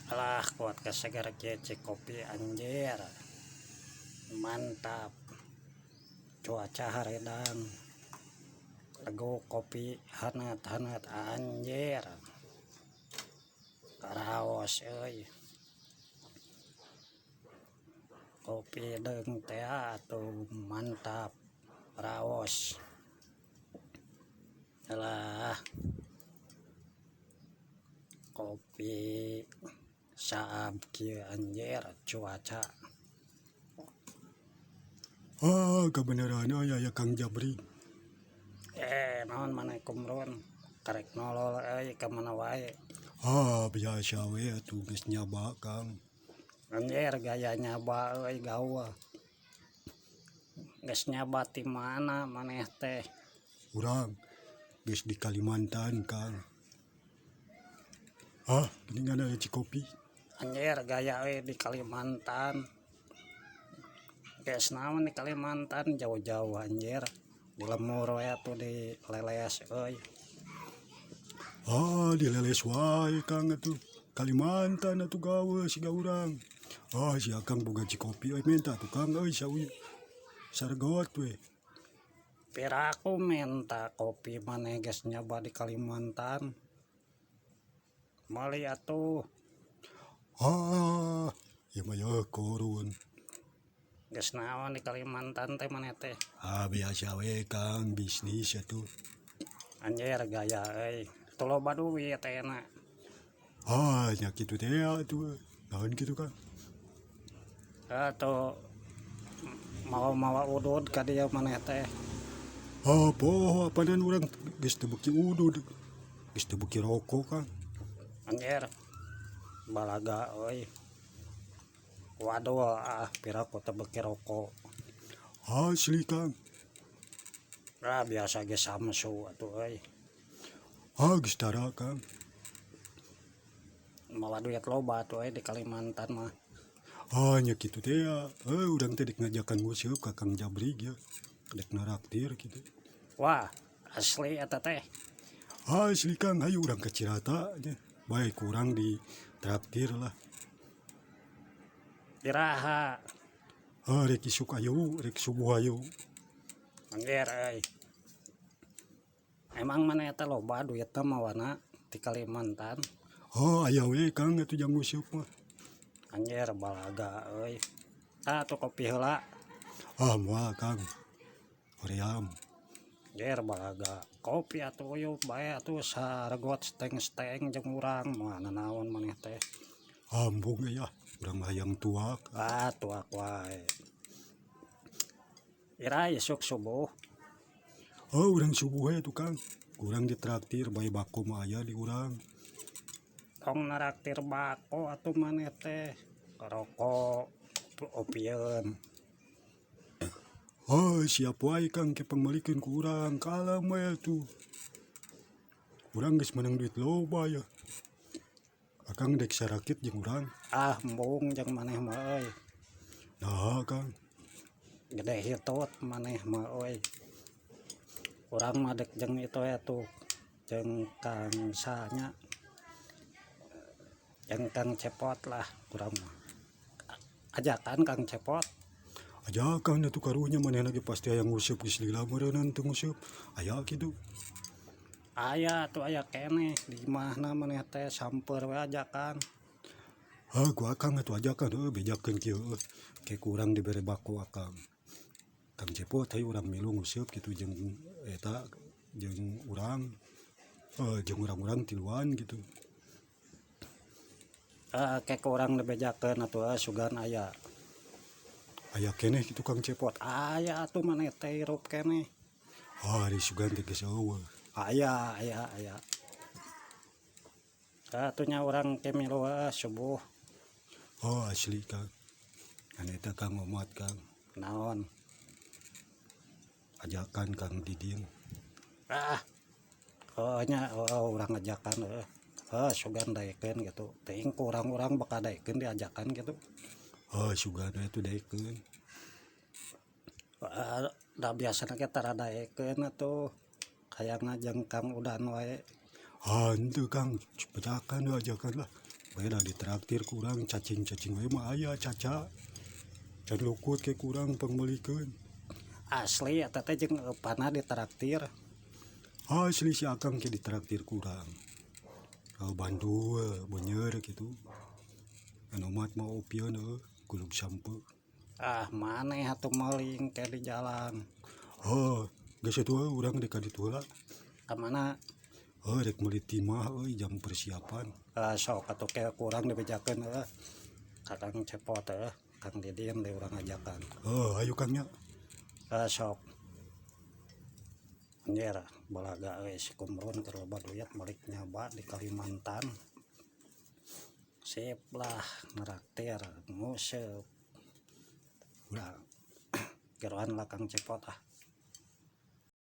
Alah kuat kesegar kece kopi anjir. Mantap. Cuaca haredang. Lego kopi hangat-hangat anjir. Karaos euy. Kopi deung teh atuh mantap. Raos. Alah. Kopi saab kieu anjir cuaca. Kebenaran ya Kang Jabri. Naon maneh kumrun karek nolol euy ka mana wae. Biasa we atuh geus nyaba Kang. Anjir gaya nyaba euy gaul. Geus nyaba ti mana maneh teh? Urang geus di Kalimantan Kang. Geningan aya Cikopi. Anjir gaya euy di Kalimantan. Geus naon di Kalimantan jauh-jauh anjir. Di lemur we atuh di leles euy. Di leles wae Kang atuh. Kalimantan atuh gawe siga urang. Si Akang boga Cikopi euy menta tuh Kang euy sawi. Sargot we. Piraku menta kopi maneh geus nyoba di Kalimantan. Meuli atuh. Ya mah ya korun. Geus naon di Kalimantan teh maneh teh? Biasa we Kang bisnis atuh. Anjir gaya euy. Teu loba duit teh na. Nya kitu teh atuh. Naon kitu Kang? Atuh mawa udud ka dieu maneh teh. Poho apanan urang geus teu beuki udud. Geus teu beuki rokok Kang. Anjir balaga euy. Waduh piraku teu beuki rokok. Asli Kang. Biasa ge samsu atuh euy. Geus tara Kang. Mawa duit loba atuh euy di Kalimantan mah. Nya kitu teh urang teh dek ngajakan nguseup ka Kang Jabri ya. Dek naraktir kitu. Wah asli eta teh. Asli Kang hayu urang ka Cirata nya. Bae kurang di traktir lah. Iraha. Rek isuk ayu, rek subuh ayu. Anjir euy. Emang maneh teh loba duitna mawana di Kalimantan? Aya we Kang atuh jang nguseup mah. Anjir balaga euy. Atuh kopi heula. Moal Kang. Hoream. Anjir balaga kopi atuh uyup bae atuh saregot steng-steng jeung urang moal nanaon maneh teh. Embung ya, urang hayang tuak. Tuak wae. Ira isuk subuh. Urang subuh we tuh Kang. Urang ditraktir bae bako mah aya di urang. Tong naraktir bako atuh maneh teh. Rokok, opieun. Siap wae Kang ke pangmalikeun ku urang. Kalem we tuh. Urang geus menang duit loba ya. Akang dek sarakit jeung urang. Embung jeung maneh mah euy. Nah Kang. Gede hitut maneh mah euy. Urang mah dek jeung itu ya tuh. Jeung Kang sanya. Jeung Kang Cepot lah urang mah. Ajakan Kang Cepot. Ajakan atuh karunya manehna ge pasti aya nguseup geus lila meureunna teu nguseup. Aya kitu. Aya tuh aya keneh di imahna maneh teh samper we ajakan. Ku Akang atuh ajakan bejakeun kieu ke kurang dibere bako Akang. Kang Cepot hayu urang milu nguseup kitu jeung eta jeung urang. Jeung urang-urang tiluan gitu. Ke urang dibejakeun atuh sugan aya. Aya keneh kitu Kang Cepot. Aya atuh maneh teh hirup keneh. Ari sugan teh geus eueuh. Aya. Atuhnya urang ke milu subuh. Asli Kang. Kan eta Kang Omat Kang. Naon? Ajakan Kang Didin. Nya urang ajakan sugan daekeun gitu. Teuing ku urang-urang bakal daekeun diajakan gitu. Sugan atuh daekeun. Da biasana ge tara daekeun atuh. Hayangna jeung Kang Udan wae. Henteu Kang, ajakan lah. Beda ditraktir kurang cacing-cacing we mah aya caca. Can lukut ke kurang pangmelikeun. Asli eta teh jeung eupana ditraktir. Asli si Akang ke ditraktir kurang. Bandul beuneur kitu. Anu mat mah opieun kulub sampe. Ah maneh atuh maling ke di jalan. Geus atuh urang dek ka ditu heula. Ka mana? Rek meuli timah jam persiapan. Sok atuh ke kurang dibejakeun Kakang Cepot Kang Didin di urang ajakan. Ayo Kang nya. Sok. Anjir, balaga si Kumrun keur loba duit balik nyaba di Kalimantan. Sip lah ngeraktir nguseup. Ulah gerohan lah Kang Cepot